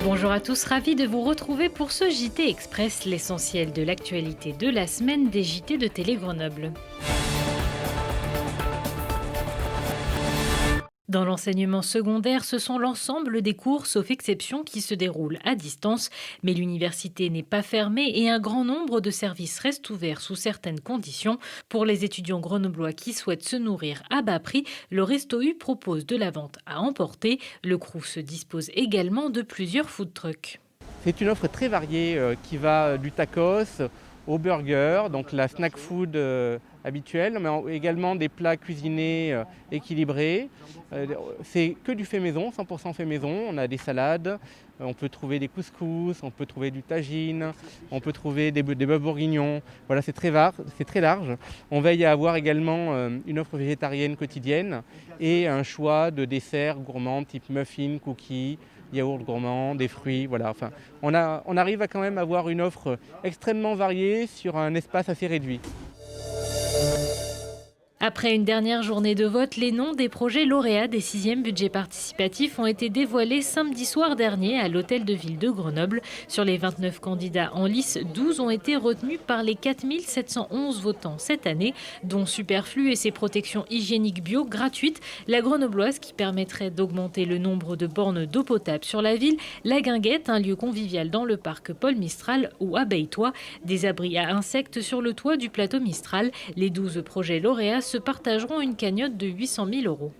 Bonjour à tous, ravi de vous retrouver pour ce JT Express, l'essentiel de l'actualité de la semaine des JT de Télé Grenoble. Dans l'enseignement secondaire, ce sont l'ensemble des cours, sauf exception, qui se déroulent à distance. Mais l'université n'est pas fermée et un grand nombre de services restent ouverts sous certaines conditions. Pour les étudiants grenoblois qui souhaitent se nourrir à bas prix, le Resto U propose de la vente à emporter. Le Crous dispose également de plusieurs food trucks. C'est une offre très variée qui va du tacos au burger, donc la snack food habituelle, mais également des plats cuisinés équilibrés. C'est que du fait maison, 100% fait maison. On a des salades, on peut trouver des couscous, on peut trouver du tagine, on peut trouver des bœufs bourguignons. Voilà, c'est très large. On veille à avoir également une offre végétarienne quotidienne et un choix de desserts gourmands type muffins, cookies, yaourt gourmand, des fruits, voilà. Enfin, on arrive à quand même avoir une offre extrêmement variée sur un espace assez réduit. Après une dernière journée de vote, les noms des projets lauréats des 6e budgets participatifs ont été dévoilés samedi soir dernier à l'hôtel de ville de Grenoble. Sur les 29 candidats en lice, 12 ont été retenus par les 4 711 votants cette année, dont Superflu et ses protections hygiéniques bio gratuites, la grenobloise qui permettrait d'augmenter le nombre de bornes d'eau potable sur la ville, la Guinguette, un lieu convivial dans le parc Paul Mistral, ou Abeille-toi, des abris à insectes sur le toit du plateau Mistral. Les 12 projets lauréats se partageront une cagnotte de 800 000 €.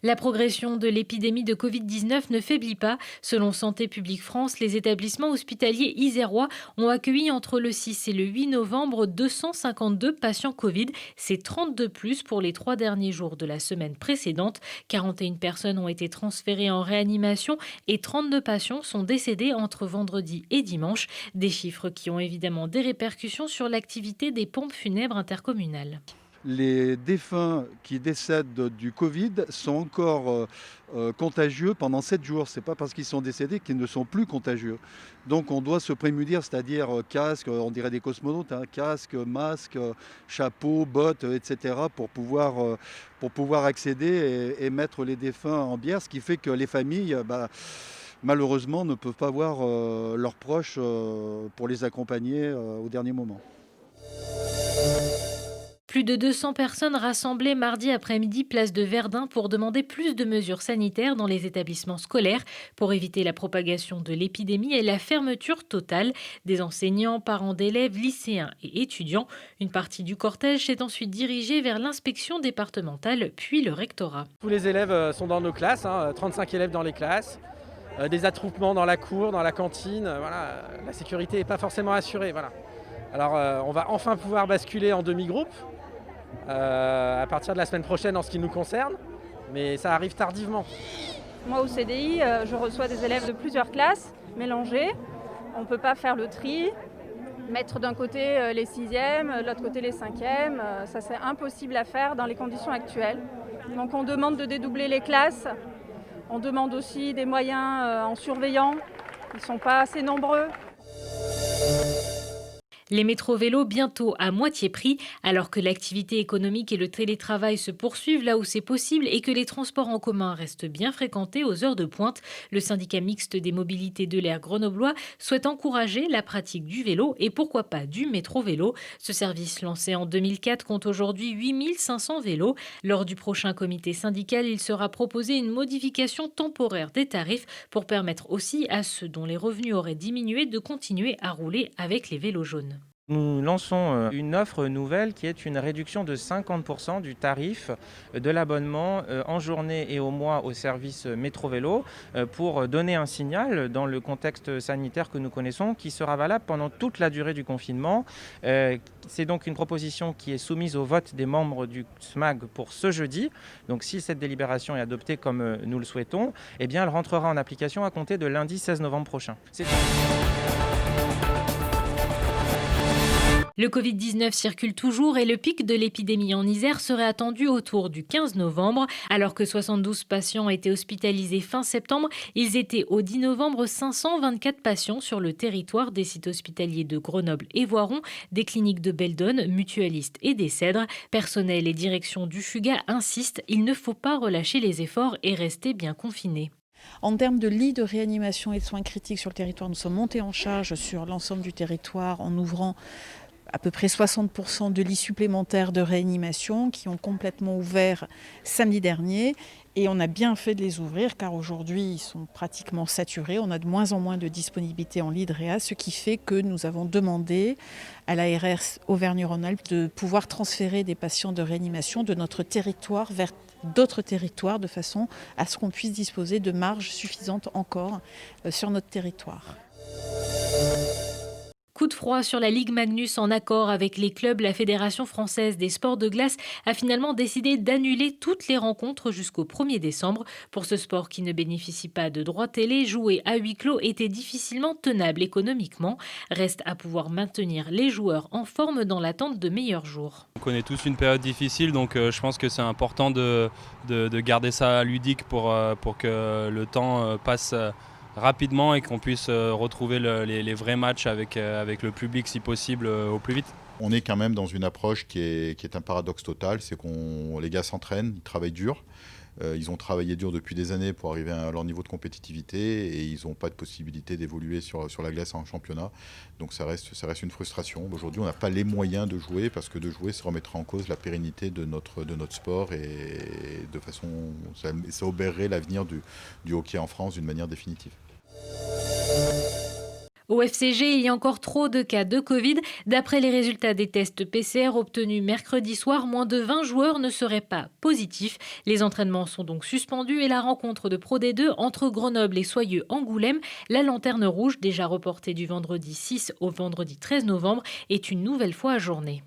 La progression de l'épidémie de Covid-19 ne faiblit pas. Selon Santé publique France, les établissements hospitaliers isérois ont accueilli entre le 6 et le 8 novembre 252 patients Covid. C'est 32 plus pour les 3 derniers jours de la semaine précédente. 41 personnes ont été transférées en réanimation et 32 patients sont décédés entre vendredi et dimanche. Des chiffres qui ont évidemment des répercussions sur l'activité des pompes funèbres intercommunales. Les défunts qui décèdent du Covid sont encore contagieux pendant 7 jours. Ce n'est pas parce qu'ils sont décédés qu'ils ne sont plus contagieux. Donc on doit se prémunir, c'est-à-dire casque, on dirait des cosmonautes, hein, casque, masque, chapeau, bottes, etc. pour pouvoir accéder et mettre les défunts en bière, ce qui fait que les familles, malheureusement, ne peuvent pas voir leurs proches pour les accompagner au dernier moment. Plus de 200 personnes rassemblées mardi après-midi place de Verdun pour demander plus de mesures sanitaires dans les établissements scolaires pour éviter la propagation de l'épidémie et la fermeture totale des enseignants, parents d'élèves, lycéens et étudiants. Une partie du cortège s'est ensuite dirigée vers l'inspection départementale puis le rectorat. Tous les élèves sont dans nos classes, 35 élèves dans les classes, des attroupements dans la cour, dans la cantine. Voilà, la sécurité n'est pas forcément assurée. Voilà. Alors on va enfin pouvoir basculer en demi-groupe. À partir de la semaine prochaine en ce qui nous concerne, mais ça arrive tardivement. Moi au CDI, je reçois des élèves de plusieurs classes mélangées. On ne peut pas faire le tri, mettre d'un côté les 6e, de l'autre côté les 5e. Ça c'est impossible à faire dans les conditions actuelles. Donc on demande de dédoubler les classes. On demande aussi des moyens en surveillant. Ils ne sont pas assez nombreux. Les métros-vélos bientôt à moitié prix, alors que l'activité économique et le télétravail se poursuivent là où c'est possible et que les transports en commun restent bien fréquentés aux heures de pointe. Le syndicat mixte des mobilités de l'air grenoblois souhaite encourager la pratique du vélo et pourquoi pas du métro-vélo. Ce service lancé en 2004 compte aujourd'hui 8500 vélos. Lors du prochain comité syndical, il sera proposé une modification temporaire des tarifs pour permettre aussi à ceux dont les revenus auraient diminué de continuer à rouler avec les vélos jaunes. Nous lançons une offre nouvelle qui est une réduction de 50% du tarif de l'abonnement en journée et au mois au service métro-vélo pour donner un signal dans le contexte sanitaire que nous connaissons qui sera valable pendant toute la durée du confinement. C'est donc une proposition qui est soumise au vote des membres du SMAG pour ce jeudi. Donc si cette délibération est adoptée comme nous le souhaitons, eh bien elle rentrera en application à compter de lundi 16 novembre prochain. Le Covid-19 circule toujours et le pic de l'épidémie en Isère serait attendu autour du 15 novembre. Alors que 72 patients étaient hospitalisés fin septembre, ils étaient au 10 novembre 524 patients sur le territoire des sites hospitaliers de Grenoble et Voiron, des cliniques de Beldonne, Mutualiste et des Cèdres. Personnel et direction du Fuga insistent, il ne faut pas relâcher les efforts et rester bien confinés. En termes de lits de réanimation et de soins critiques sur le territoire, nous sommes montés en charge sur l'ensemble du territoire en ouvrant à peu près 60% de lits supplémentaires de réanimation qui ont complètement ouvert samedi dernier. Et on a bien fait de les ouvrir car aujourd'hui ils sont pratiquement saturés. On a de moins en moins de disponibilité en lits de réa, ce qui fait que nous avons demandé à l'ARS Auvergne-Rhône-Alpes de pouvoir transférer des patients de réanimation de notre territoire vers d'autres territoires de façon à ce qu'on puisse disposer de marges suffisantes encore sur notre territoire. Coup de froid sur la Ligue Magnus. En accord avec les clubs, la Fédération française des sports de glace a finalement décidé d'annuler toutes les rencontres jusqu'au 1er décembre. Pour ce sport qui ne bénéficie pas de droits télé, jouer à huis clos était difficilement tenable économiquement. Reste à pouvoir maintenir les joueurs en forme dans l'attente de meilleurs jours. On connaît tous une période difficile, donc je pense que c'est important de garder ça ludique pour que le temps passe rapidement et qu'on puisse retrouver les vrais matchs avec le public si possible au plus vite. On est quand même dans une approche qui est un paradoxe total, c'est les gars s'entraînent, ils travaillent dur. Ils ont travaillé dur depuis des années pour arriver à leur niveau de compétitivité et ils n'ont pas de possibilité d'évoluer sur la glace en championnat. Donc ça reste une frustration. Aujourd'hui, on n'a pas les moyens de jouer parce que de jouer, ça remettra en cause la pérennité de notre sport et de façon, ça obérerait l'avenir du hockey en France d'une manière définitive. Au FCG, il y a encore trop de cas de Covid. D'après les résultats des tests PCR obtenus mercredi soir, moins de 20 joueurs ne seraient pas positifs. Les entraînements sont donc suspendus et la rencontre de Pro D2 entre Grenoble et Soyeux-Angoulême, la lanterne rouge, déjà reportée du vendredi 6 au vendredi 13 novembre, est une nouvelle fois ajournée.